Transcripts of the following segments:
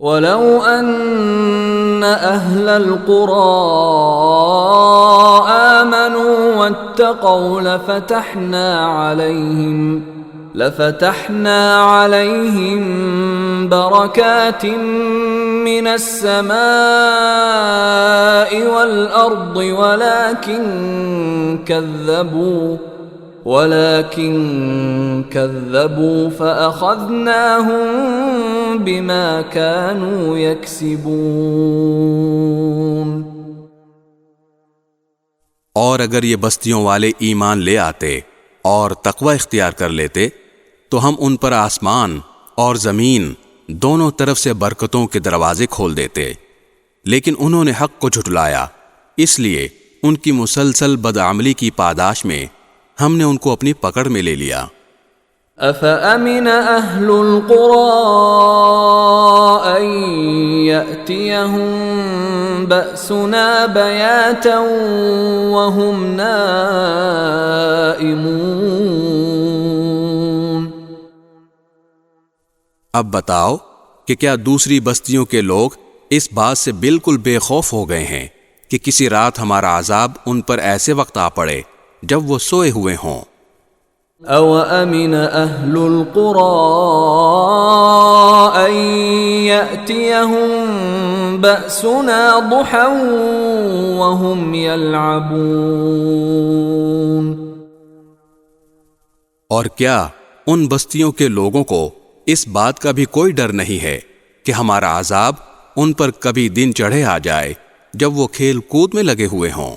وَلَوْ أَنَّ أَهْلَ الْقُرَىٰ آمَنُوا وَاتَّقَوْا لَفَتَحْنَا عَلَيْهِمْ بَرَكَاتٍ مِّنَ السَّمَاءِ وَالْأَرْضِ ولكن كذبوا فأخذناهم بما كانوا يكسبون۔ اور اگر یہ بستیوں والے ایمان لے آتے اور تقوی اختیار کر لیتے تو ہم ان پر آسمان اور زمین دونوں طرف سے برکتوں کے دروازے کھول دیتے، لیکن انہوں نے حق کو جھٹلایا، اس لیے ان کی مسلسل بدعملی کی پاداش میں ہم نے ان کو اپنی پکڑ میں لے لیا۔ أَفَأَمِنَ أَهْلُ الْقُرَىٰ أَن يَأْتِيَهُم بَأْسُنَا بَيَاتًا وَهُمْ نَائِمُونَ۔ اب بتاؤ کہ کیا دوسری بستیوں کے لوگ اس بات سے بالکل بے خوف ہو گئے ہیں کہ کسی رات ہمارا عذاب ان پر ایسے وقت آ پڑے جب وہ سوئے ہوئے ہوں؟ أَوَأَمِنَ أَهْلُ الْقُرَىٰ أَن يَأْتِيَهُم بَأْسُنَا ضُحًى وَهُمْ يَلْعَبُونَ۔ اور کیا ان بستیوں کے لوگوں کو اس بات کا بھی کوئی ڈر نہیں ہے کہ ہمارا عذاب ان پر کبھی دن چڑھے آ جائے جب وہ کھیل کود میں لگے ہوئے ہوں؟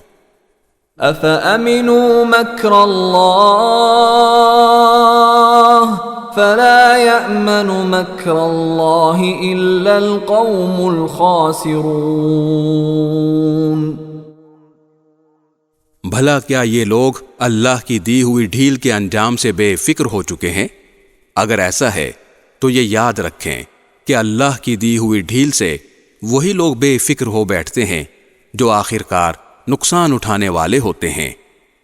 أَفَأَمِنُوا مَكْرَ اللَّهِ فَلَا يَأْمَنُ مَكْرَ اللَّهِ إِلَّا الْقَوْمُ الْخَاسِرُونَ۔ بھلا کیا یہ لوگ اللہ کی دی ہوئی ڈھیل کے انجام سے بے فکر ہو چکے ہیں؟ اگر ایسا ہے تو یہ یاد رکھیں کہ اللہ کی دی ہوئی ڈھیل سے وہی لوگ بے فکر ہو بیٹھتے ہیں جو آخرکار نقصان اٹھانے والے ہوتے ہیں۔